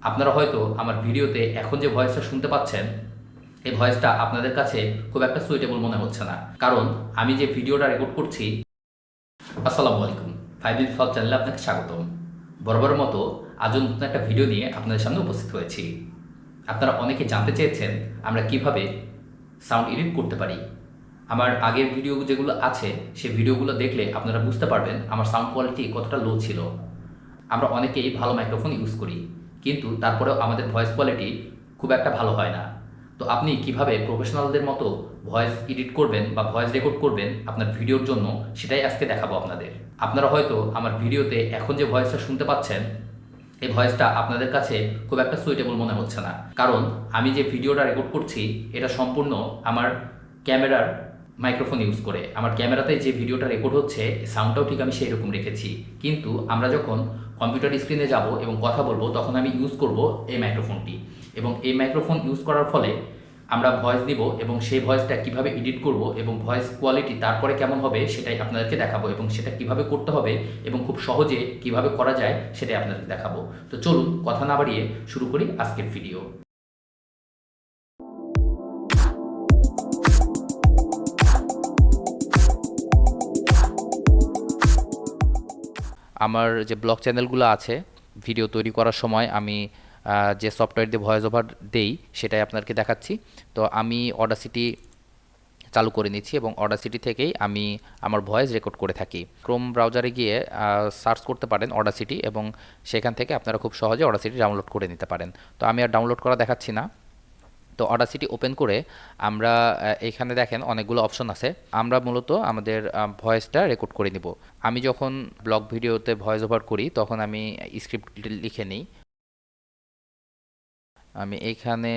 আপনারা হয়তো আমার ভিডিওতে এখন যে ভয়েসটা শুনতে পাচ্ছেন এই ভয়েসটা আপনাদের কাছে খুব একটা সুইটেবল মনে হচ্ছে না, কারণ আমি যে ভিডিওটা রেকর্ড করছি। আসসালামু আলাইকুম, 5 মিনিট ফ্লগ চ্যানেলে আপনাকে স্বাগতম। বরাবরের মতো আজও নতুন একটা ভিডিও নিয়ে আপনাদের সামনে উপস্থিত হয়েছি। আপনারা অনেকে জানতে চেয়েছেন আমরা কিভাবে সাউন্ড এডিট করতে পারি। আমার আগের ভিডিও যেগুলো আছে সেই ভিডিওগুলো দেখলে আপনারা বুঝতে পারবেন আমার সাউন্ড কোয়ালিটি কতটা লো ছিল। আমরা অনেকেই ভালো মাইক্রোফোন ইউজ করি, কিন্তু তারপরেও আমাদের ভয়েস কোয়ালিটি খুব একটা ভালো হয় না। তো আপনি কিভাবে প্রফেশনালদের মতো ভয়েস এডিট করবেন বা ভয়েস রেকর্ড করবেন আপনার ভিডিওর জন্য, সেটাই আজকে দেখাবো আপনাদের। আপনারা হয়তো আমার ভিডিওতে এখন যে ভয়েসটা শুনতে পাচ্ছেন এই ভয়েসটা আপনাদের কাছে খুব একটা সুইটেবল মনে হচ্ছে না, কারণ আমি যে ভিডিওটা রেকর্ড করছি এটা সম্পূর্ণ আমার ক্যামেরার মাইক্রোফোন ইউজ করে। আমার ক্যামেরাতে যে ভিডিওটা রেকর্ড হচ্ছে সাউন্ডটাও ঠিক আমি সেই রকম রেখেছি, কিন্তু আমরা যখন কম্পিউটার স্ক্রিনে যাব এবং কথা বলবো তখন আমি ইউজ করব এই মাইক্রোফোনটি, এবং এই মাইক্রোফোন ইউজ করার ফলে আমরা ভয়েস দিব এবং সেই ভয়েসটা কিভাবে এডিট করব এবং ভয়েস কোয়ালিটি তারপরে কেমন হবে সেটাই আপনাদেরকে দেখাবো, এবং সেটা কিভাবে করতে হবে এবং খুব সহজে কিভাবে করা যায় সেটাই আপনাদেরকে দেখাবো। তো চলুন কথা না বাড়িয়ে শুরু করি আজকের ভিডিও। আমার যে ব্লগ চ্যানেলগুলো আছে, ভিডিও তৈরি করার সময় আমি যে সফটওয়্যার দিয়ে ভয়েস ওভার দেই সেটাই আপনাদেরকে দেখাচ্ছি। তো আমি অডাসিটি চালু করে নিচ্ছি এবং অডাসিটি থেকেই আমি আমার ভয়েস রেকর্ড করে থাকি। ক্রোম ব্রাউজারে গিয়ে সার্চ করতে পারেন অডাসিটি, এবং সেখান থেকে আপনারা খুব সহজে অডাসিটি ডাউনলোড করে নিতে পারেন। তো আমি আর ডাউনলোড করা দেখাচ্ছি না। তো অডাসিটি ওপেন করে আমরা এখানে দেখেন অনেকগুলো অপশন আছে। আমরা মূলত আমাদের ভয়েসটা রেকর্ড করে নিব। আমি যখন ব্লগ ভিডিওতে ভয়েস ওভার করি তখন আমি স্ক্রিপ্ট লিখে নিই। আমি এইখানে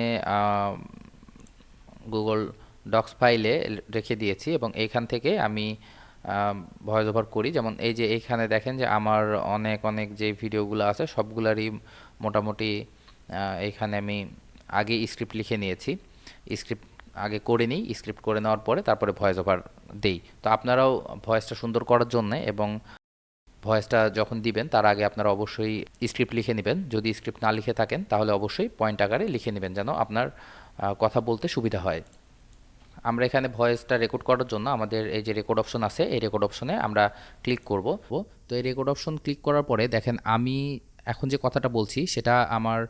গুগল ডক্স ফাইলে রেখে দিয়েছি এবং এইখান থেকে আমি ভয়েস ওভার করি। যেমন এই যে এইখানে দেখেন যে আমার অনেক অনেক যে ভিডিওগুলো আছে সবগুলারই মোটামুটি এইখানে আমি আগে স্ক্রিপ্ট লিখে নিয়েছি। স্ক্রিপ্ট আগে করে নিই, স্ক্রিপ্ট করে নেওয়ার পরে তারপরে ভয়েস ওভার দেই। তো আপনারাও ভয়েসটা সুন্দর করার জন্য এবং ভয়েসটা যখন দিবেন তার আগে আপনারা অবশ্যই স্ক্রিপ্ট লিখে নেবেন। যদি স্ক্রিপ্ট না লিখে থাকেন তাহলে অবশ্যই পয়েন্ট আকারে লিখে নেবেন যেন আপনার কথা বলতে সুবিধা হয়। আমরা এখানে ভয়েসটা রেকর্ড করার জন্য আমাদের এই যে রেকর্ড অপশন আছে এই রেকর্ড অপশনে আমরা ক্লিক করব। তো এই রেকর্ড অপশন ক্লিক করার পরে দেখেন আমি এখন যে কথাটা বলছি সেটা আমার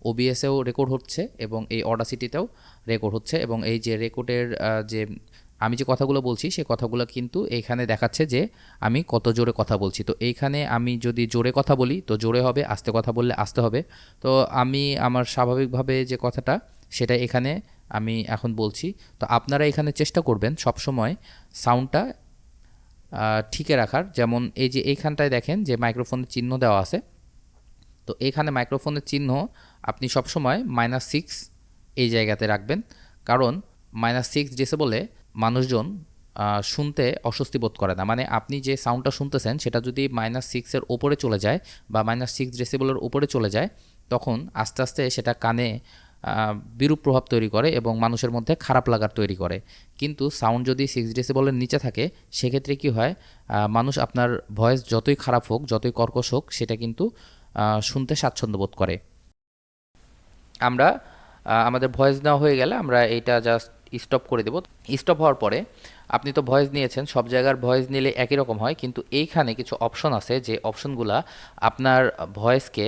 ওবিএসেও রেকর্ড হচ্ছে এবং এই অডাসিটিতেও রেকর্ড হচ্ছে, এবং এই যে রেকর্ডের যে আমি যে কথাগুলো বলছি সেই কথাগুলো কিন্তু এইখানে দেখাচ্ছে যে আমি কত জোরে কথা বলছি। তো এইখানে আমি যদি জোরে কথা বলি তো জোরে হবে, আস্তে কথা বললে আস্তে হবে। তো আমি আমার স্বাভাবিকভাবে যে কথাটা সেটা এখানে আমি এখন বলছি। তো আপনারা এখানে চেষ্টা করবেন সবসময় সাউন্ডটা ঠিকই রাখার। যেমন এই যে এইখানটায় দেখেন যে মাইক্রোফোনের চিহ্ন দেওয়া আছে। তো এখানে মাইক্রোফোনের চিহ্ন আপনি সবসময় -6 এই জায়গাতে রাখবেন, কারণ -6 ডেসিবেলে মানুষজন শুনতে অস্বস্তি বোধ করে না। মানে আপনি যে সাউন্ডটা শুনতেছেন সেটা যদি -6 এর ওপরে চলে যায় বা -6 ডেসিবেলের উপরে চলে যায় তখন আস্তে আস্তে সেটা কানে বিরূপ প্রভাব তৈরি করে এবং মানুষের মধ্যে খারাপ লাগার তৈরি করে। কিন্তু সাউন্ড যদি 6 ডেসিবেলের নিচে থাকে সেক্ষেত্রে কি হয়, মানুষ আপনার ভয়েস যতই খারাপ হোক যতই কর্কশ হোক সেটা কিন্তু শুনতে স্বাচ্ছন্দ্য বোধ করে। আমরা আমাদের ভয়েস নেওয়া হয়ে গেলে আমরা এইটা জাস্ট স্টপ করে দেব। স্টপ হওয়ার পরে আপনি তো ভয়েস নিয়েছেন, সব জায়গার ভয়েস নিলে একই রকম হয়, কিন্তু এইখানে কিছু অপশন আছে যে অপশনগুলা আপনার ভয়েসকে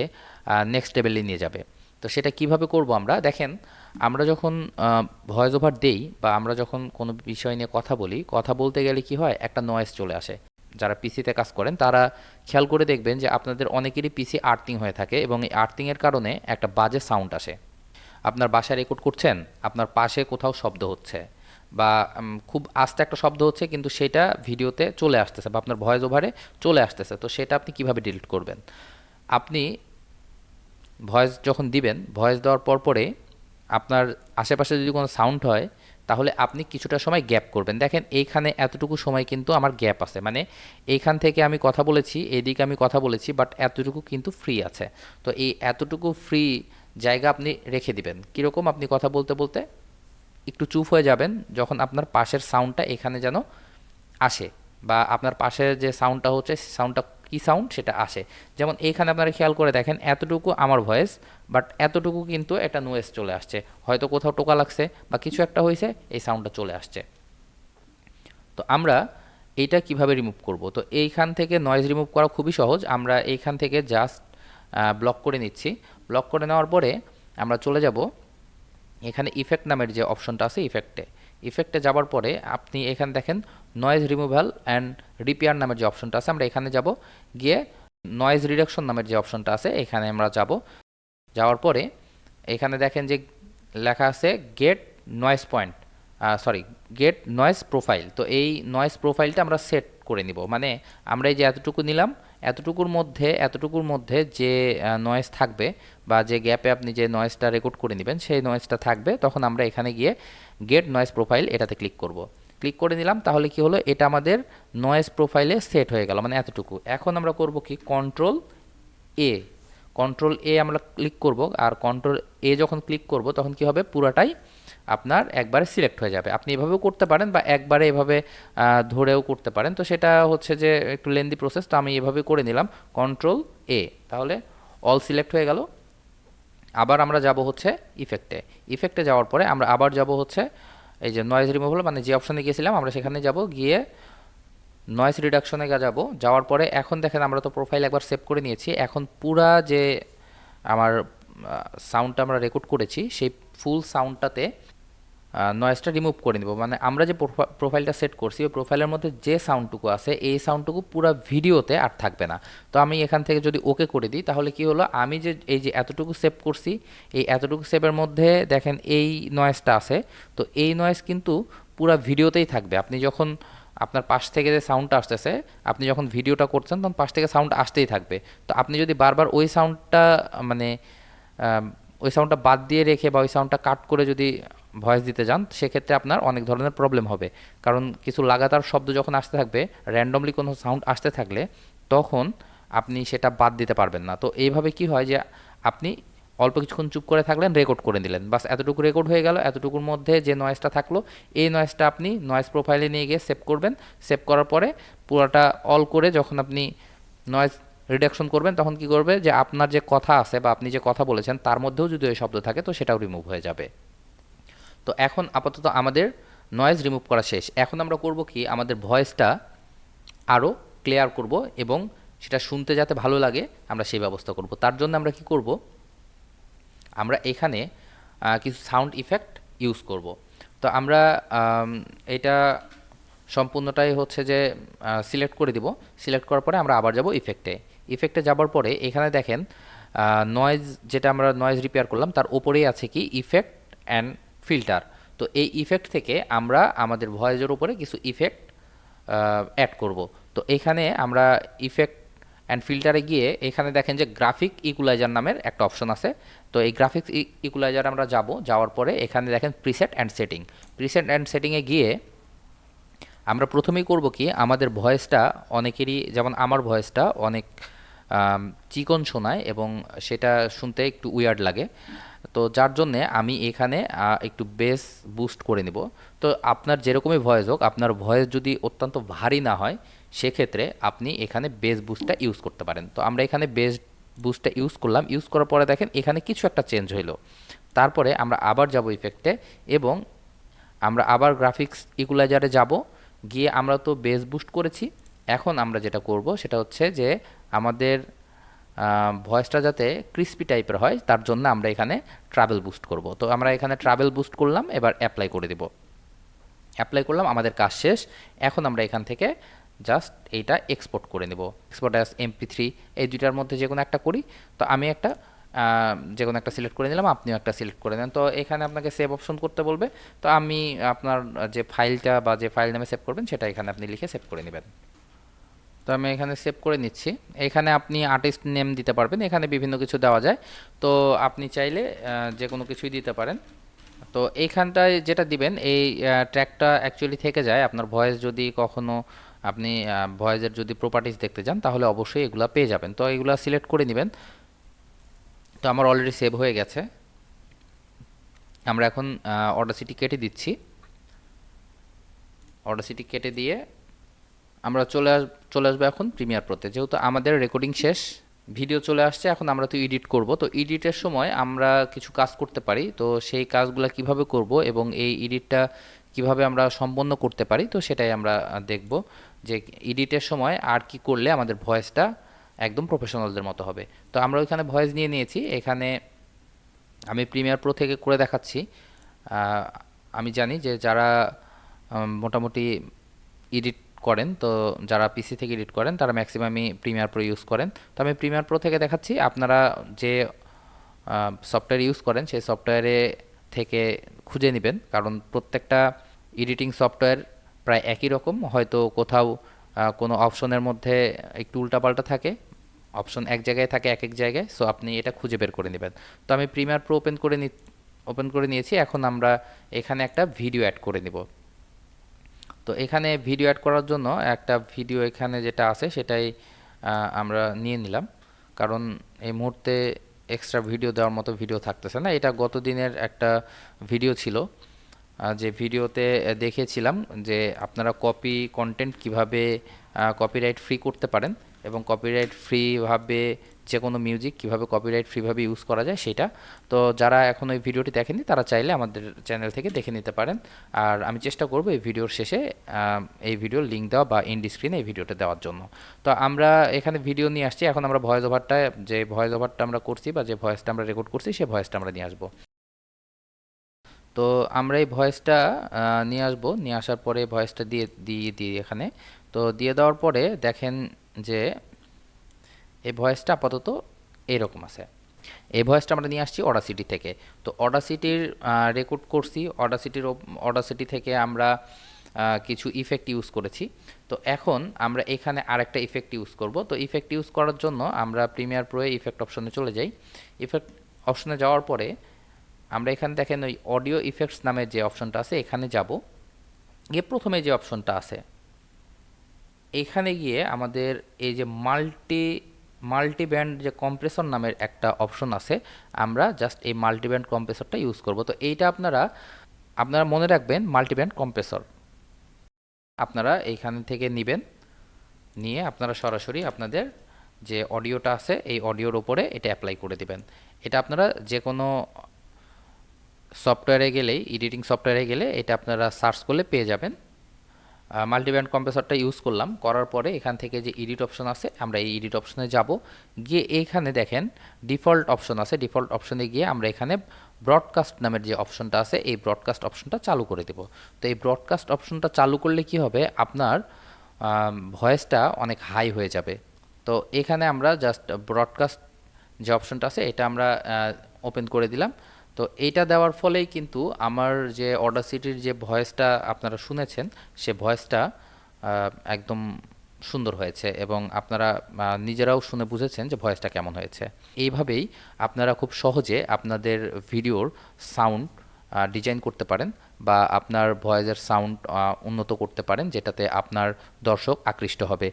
নেক্সট লেভেলে নিয়ে যাবে। তো সেটা কিভাবে করব আমরা দেখেন, আমরা যখন ভয়েস ওভার দেই বা আমরা যখন কোনো বিষয় নিয়ে কথা বলি, কথা বলতে গেলে কি হয় একটা নয়েজ চলে আসে। যারা পিসিতে কাজ করেন তারা খেয়াল করে দেখবেন যে আপনাদের অনেকেরই পিসি আর্থিং হয়ে থাকে এবং এই আর্থিংয়ের কারণে একটা বাজে সাউন্ড আসে। আপনার বাসায় রেকর্ড করছেন, আপনার পাশে কোথাও শব্দ হচ্ছে বা খুব আস্তে একটা শব্দ হচ্ছে কিন্তু সেটা ভিডিওতে চলে আসতেছে বা আপনার ভয়েস ওভারে চলে আসতেছে। তো সেটা আপনি কিভাবে ডিলিট করবেন? আপনি ভয়েস যখন দিবেন, ভয়েস দেওয়ার পরে আপনার আশেপাশে যদি কোনো সাউন্ড হয় তাহলে আপনি কিছুটা সময় গ্যাপ করবেন। দেখেন এইখানে এতটুকু সময় কিন্তু আমার গ্যাপ আছে, মানে এইখান থেকে আমি কথা বলেছি, এদিকে আমি কথা বলেছি, বাট এতটুকু কিন্তু ফ্রি আছে। তো এই এতটুকু ফ্রি জায়গা আপনি রেখে দিবেন। কীরকম? আপনি কথা বলতে বলতে একটু চুপ হয়ে যাবেন যখন আপনার পাশের সাউন্ডটা এখানে যেন আসে, বা আপনার পাশে যে সাউন্ডটা হচ্ছে সাউন্ডটা কি সাউন্ড সেটা আসে। যেমন এইখানে আপনারা খেয়াল করে দেখেন এতটুকু আমার ভয়েস, বাট এতটুকু কিন্তু একটা নয়েজ চলে আসছে, হয়তো কোথাও টোকা লাগছে বা কিছু একটা হয়েছে, এই সাউন্ডটা চলে আসছে। তো আমরা এইটা কিভাবে রিমুভ করব? তো এইখান থেকে নয়েজ রিমুভ করা খুবই সহজ। আমরা এইখান থেকে জাস্ট ব্লক করে নিচ্ছি। ব্লক করে নেওয়ার পরে আমরা চলে যাব এখানে ইফেক্ট নামের যে অপশনটা আছে, ইফেক্টে যাওয়ার পরে আপনি এখানে দেখেন নয়েজ রিমুভাল অ্যান্ড রিপেয়ার নামের যে অপশনটা আছে, আমরা এখানে যাব, গিয়ে নয়েজ রিডাকশন নামের যে অপশনটা আছে এখানে আমরা যাব। যাওয়ার পরে এখানে দেখেন যে লেখা আছে get noise point, sorry, get noise profile. তো এই নয়েজ প্রোফাইলটা আমরা সেট করে নিব, মানে আমরা এই যে এতটুকু নিলাম, এতটুকুর মধ্যে যে নয়েজ থাকবে বা যে গ্যাপে আপনি যে নয়েজটা রেকর্ড করে নেবেন সেই নয়েজটা থাকবে, তখন আমরা এখানে গিয়ে গেট নয়েজ প্রোফাইল এটাতে ক্লিক করব। ক্লিক করে নিলাম, তাহলে কি হলো, এটা আমাদের নয়েজ প্রোফাইলে সেট হয়ে গেল, মানে এতটুকু। এখন আমরা করব কি, এ কন্ট্রোল এ আমরা ক্লিক করব, আর কন্ট্রোল এ যখন ক্লিক করব তখন কি হবে, পুরাটাই আপনার একবারে সিলেক্ট হয়ে যাবে। আপনি এভাবেও করতে পারেন বা একবারে এভাবে ধরেও করতে পারেন, তো সেটা হচ্ছে যে একটু লেন্দি প্রসেস, তো আমি এভাবে করে নিলাম কন্ট্রোল এ, তাহলে অল সিলেক্ট হয়ে গেল। আবার আমরা যাব হচ্ছে ইফেক্টে যাওয়ার পরে আমরা আবার যাব হচ্ছে এই যে নয়েজ রিমুভাল, মানে যে অপশনে গিয়েছিলাম আমরা সেখানে যাব, গিয়ে নয়েজ রিডাকশনে যাব। যাওয়ার পরে এখন দেখেন আমরা তো প্রোফাইল একবার সেভ করে নিয়েছি, এখন পুরা যে আমার সাউন্ডটা আমরা রেকর্ড করেছি সেই ফুল সাউন্ডটাতে নয়েজটা রিমুভ করে নেব। মানে আমরা যে প্রোফাইলটা সেট করছি ওই প্রোফাইলের মধ্যে যে সাউন্ডটুকু আছে এই সাউন্ডটুকু পুরো ভিডিওতে আর থাকবে না। তো আমি এখান থেকে যদি ওকে করে দিই তাহলে কি হলো, আমি যে এই যে এতটুকু সেভ করছি এই এতটুকু সেভের মধ্যে দেখেন এই নয়েজটা আছে, তো এই নয়েজ কিন্তু পুরো ভিডিওতেই থাকবে। আপনি যখন আপনার পাশ থেকে যে সাউন্ডটা আসতেছে, আপনি যখন ভিডিওটা করছেন তখন পাশ থেকে সাউন্ড আসতেই থাকবে। তো আপনি যদি বারবার ওই সাউন্ডটা মানে ওই সাউন্ডটা বাদ দিয়ে রেখে বা ওই সাউন্ডটা কাট করে যদি ভয়েস দিতে যান সেক্ষেত্রে আপনার অনেক ধরনের প্রবলেম হবে। কারণ কিছু লাগাতার শব্দ যখন আসতে থাকবে, র্যান্ডমলি কোনো সাউন্ড আসতে থাকলে তখন আপনি সেটা বাদ দিতে পারবেন না। তো এইভাবে কি হয় যে আপনি অল্প কিছুক্ষণ চুপ করে থাকলেন, রেকর্ড করে দিলেন, বাস এতটুকু রেকর্ড হয়ে গেল। এতটুকুর মধ্যে যে নয়েজটা থাকলো এই নয়েজটা আপনি নয়েজ প্রোফাইলে নিয়ে গিয়ে সেভ করবেন। সেভ করার পরে পুরোটা অল করে যখন আপনি নয়েজ রিডাকশন করবেন তখন কি করবে, যে আপনার যে কথা আছে বা আপনি যে কথা বলেছেন তার মধ্যেও যদি ওই শব্দ থাকে তো সেটাও রিমুভ হয়ে যাবে। তো এখন আপাতত আমাদের নয়েজ রিমুভ করা শেষ। এখন আমরা করব কি, আমাদের ভয়েসটা আরও ক্লিয়ার করব এবং সেটা শুনতে যাতে ভালো লাগে আমরা সেই ব্যবস্থা করব। তার জন্য আমরা কি করব, আমরা এখানে কিছু সাউন্ড ইফেক্ট ইউজ করব। তো আমরা এটা সম্পূর্ণটাই হচ্ছে যে সিলেক্ট করে দিব। সিলেক্ট করার পরে আমরা আবার যাব ইফেক্টে যাবার পরে এখানে দেখেন নয়েজ, যেটা আমরা নয়েজ রিপেয়ার করলাম তার উপরেই আছে কি ইফেক্ট অ্যান্ড ফিল্টার। তো এই ইফেক্ট থেকে আমরা আমাদের ভয়েসের উপরে কিছু ইফেক্ট অ্যাড করব। তো এখানে আমরা ইফেক্ট অ্যান্ড ফিল্টারে গিয়ে এখানে দেখেন যে গ্রাফিক ইকুলাইজার নামের একটা অপশন আছে। তো এই গ্রাফিক্স ইকুলাইজার আমরা যাওয়ার পরে এখানে দেখেন প্রিসেট অ্যান্ড সেটিংয়ে গিয়ে আমরা প্রথমেই করব কি, আমাদের ভয়েসটা অনেকেরই, যেমন আমার ভয়েসটা অনেক চিকন শোনায় এবং সেটা শুনতে একটু উইয়ার্ড লাগে। তো যার জন্যে আমি এখানে একটু বেস বুস্ট করে নিব। তো আপনার যেরকমই ভয়েস হোক, আপনার ভয়েস যদি অত্যন্ত ভারী না হয় সেক্ষেত্রে আপনি এখানে বেস বুস্টটা ইউজ করতে পারেন। তো আমরা এখানে বেস বুস্টটা ইউজ করলাম। ইউজ করার পরে দেখেন এখানে কিছু একটা চেঞ্জ হইলো। তারপরে আমরা আবার যাব ইফেক্টে এবং আমরা আবার গ্রাফিক্স ইকুলাইজারে যাব, গিয়ে আমরা তো বেস বুস্ট করেছি। এখন আমরা যেটা করব সেটা হচ্ছে যে আমাদের ভয়েসটা যাতে ক্রিস্পি টাইপের হয় তার জন্য আমরা এখানে ট্রাভেল বুস্ট করব। তো আমরা এখানে ট্রাভেল বুস্ট করলাম, এবার অ্যাপ্লাই করে দেব। অ্যাপ্লাই করলাম, আমাদের কাজ শেষ। এখন আমরা এখান থেকে জাস্ট এইটা এক্সপোর্ট করে নেব, এক্সপোর্ট অ্যাজ MP3, এই দুইটার মধ্যে যে কোনো একটা করি। তো আমি একটা যে কোনো একটা সিলেক্ট করে নিলাম, আপনিও একটা সিলেক্ট করে নেন। তো এখানে আপনাকে সেভ অপশন করতে বলবে, তো আমি আপনার যে ফাইলটা বা যে ফাইল নামে সেভ করবেন সেটা এখানে আপনি লিখে সেভ করে নেবেন। তো আমি এখানে সেভ করে নিচ্ছি। এখানে আপনি আর্টিস্ট নেম দিতে পারবেন, এখানে বিভিন্ন কিছু দেওয়া যায়। তো আপনি চাইলে যে কোনো কিছুই দিতে পারেন। তো এইখানটায় যেটা দিবেন এই ট্র্যাকটা অ্যাকচুয়ালি থেকে যায়। আপনার ভয়েস যদি কখনো আপনি ভয়েসের যদি প্রপার্টিজ দেখতে যান তাহলে অবশ্যই এগুলা পেয়ে যাবেন। তো এগুলা সিলেক্ট করে নেবেন। তো আমার অলরেডি সেভ হয়ে গেছে। আমরা এখন অডাসিটি কেটে দিচ্ছি। অডাসিটি কেটে দিয়ে আমরা চলে আসবো এখন প্রিমিয়ার প্রোতে। যেহেতু আমাদের রেকর্ডিং শেষ, ভিডিও চলে আসছে, এখন আমরা তো এডিট করব। তো এডিটের সময় আমরা কিছু কাজ করতে পারি, তো সেই কাজগুলো কিভাবে করব এবং এই এডিটটা কিভাবে আমরা সম্পন্ন করতে পারি, তো সেটাই আমরা দেখব যে এডিটের সময় আর কি করলে আমাদের ভয়েসটা একদম প্রফেশনালদের মতো হবে। তো আমরা ওইখানে ভয়েস নিয়ে নিয়েছি। এখানে আমি প্রিমিয়ার প্রো থেকে করে দেখাচ্ছি। আহ, আমি জানি যে যারা মোটামুটি এডিট করেন, তো যারা পিসি থেকে এডিট করেন তারা ম্যাক্সিমামই প্রিমিয়ার প্রো ইউজ করেন। তো আমি প্রিমিয়ার প্রো থেকে দেখাচ্ছি। আপনারা যে সফটওয়্যার ইউজ করেন সেই সফটওয়্যারে থেকে খুঁজে নেবেন, কারণ প্রত্যেকটা এডিটিং সফটওয়্যার প্রায় একই রকম। হয়তো কোথাও কোনো অপশনের মধ্যে একটু উল্টাপাল্টা থাকে, অপশন এক জায়গায় থাকে এক এক জায়গায়, সো আপনি এটা খুঁজে বের করে নেবেন। তো আমি প্রিমিয়ার প্রো ওপেন করে নিয়েছি। এখন আমরা এখানে একটা ভিডিও অ্যাড করে নিব। তো এখানে ভিডিও অ্যাড করার জন্য একটা ভিডিও এখানে যেটা আছে সেটাই আমরা নিয়ে নিলাম, কারণ এই মুহূর্তে এক্সট্রা ভিডিও দেওয়ার মতো ভিডিও থাকতেছে না। এটা গত দিনের একটা ভিডিও ছিল, যে ভিডিওতে দেখিয়েছিলাম যে আপনারা কপি কন্টেন্ট কিভাবে কপিরাইট ফ্রি করতে পারেন এবং কপিরাইট ফ্রিভাবে যে কোনো মিউজিক কিভাবে কপিরাইট ফ্রিভাবে ইউজ করা যায় সেটা। তো যারা এখন ওই ভিডিওটি দেখেনি তারা চাইলে আমাদের চ্যানেল থেকে দেখে নিতে পারেন। আর আমি চেষ্টা করব এই ভিডিওর শেষে এই ভিডিওর লিঙ্ক দেওয়া বা এন্ড স্ক্রিনে এই ভিডিওটা দেওয়ার জন্য। তো আমরা এখানে ভিডিও নিয়ে আসছি। এখন আমরা ভয়েস ওভারটা আমরা করছি বা যে ভয়েসটা আমরা রেকর্ড করছি সেই ভয়েসটা আমরা নিয়ে আসবো। তো আমরা এই ভয়েসটা নিয়ে আসবো। নিয়ে আসার পরে ভয়েসটা দিয়ে দিয়ে দিই এখানে। তো দিয়ে দেওয়ার পরে দেখেন যে এই ভয়েসটা আপাতত এইরকম আছে। এই ভয়েসটা আমরা নিয়ে আসছি অডাসিটি থেকে। তো অডাসিটির রেকর্ড করছি, অডাসিটি থেকে আমরা কিছু ইফেক্ট ইউজ করেছি। তো এখন আমরা এখানে আরেকটা ইফেক্ট ইউজ করব। তো ইফেক্ট ইউজ করার জন্য আমরা প্রিমিয়ার প্রো ইফেক্ট অপশনে চলে যাই। ইফেক্ট অপশনে যাওয়ার পরে আমরা এখানে দেখেন ওই অডিও ইফেক্টস নামের যে অপশনটা আছে এখানে যাব। গিয়ে প্রথমে যে অপশনটা আছে এখানে গিয়ে আমাদের এই যে মাল্টিব্যান্ড যে কম্প্রেসর নামের একটা অপশন আছে, আমরা জাস্ট এই মাল্টিব্যান্ড কম্প্রেসরটা ইউজ করব। তো এইটা আপনারা মনে রাখবেন, মাল্টিব্যান্ড কম্প্রেসর আপনারা এইখান থেকে নেবেন। নিয়ে আপনারা সরাসরি আপনাদের যে অডিওটা আছে এই অডিওর উপরে এটা অ্যাপ্লাই করে দিবেন। এটা আপনারা যে কোনো সফটওয়্যারে গেলেই, এডিটিং সফটওয়্যারে গেলে এটা আপনারা সার্চ করলে পেয়ে যাবেন। মাল্টিব্যান্ড কম্প্রেসরটা ইউজ করলাম, করার পরে এখান থেকে যে এডিট অপশন আছে আমরা এই এডিট অপশনে যাব। গিয়ে এইখানে দেখেন ডিফল্ট অপশন আছে, ডিফল্ট অপশনে গিয়ে আমরা এখানে ব্রডকাস্ট নামের যে অপশনটা আছে এই ব্রডকাস্ট অপশনটা চালু করে দেব। তো এই ব্রডকাস্ট অপশনটা চালু করলে কি হবে, আপনার ভয়েসটা অনেক হাই হয়ে যাবে। তো এখানে আমরা জাস্ট ব্রডকাস্ট যে অপশনটা আছে এটা আমরা ওপেন করে দিলাম। তো এইটা দেওয়ার ফলেই কিন্তু আমার যে অডাসিটির যে ভয়েসটা আপনারা শুনেছেন সে ভয়েসটা একদম সুন্দর হয়েছে এবং আপনারা নিজেরাও শুনে বুঝেছেন যে ভয়েসটা কেমন হয়েছে। এইভাবেই আপনারা খুব সহজে আপনাদের ভিডিওর সাউন্ড ডিজাইন করতে পারেন বা আপনার ভয়েসের সাউন্ড উন্নত করতে পারেন, যেটাতে আপনার দর্শক আকৃষ্ট হবে।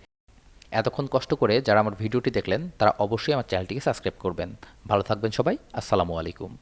এতক্ষণ কষ্ট করে যারা আমার ভিডিওটি দেখলেন তারা অবশ্যই আমার চ্যানেলটিকে সাবস্ক্রাইব করবেন। ভালো থাকবেন সবাই। আসসালামু আলাইকুম।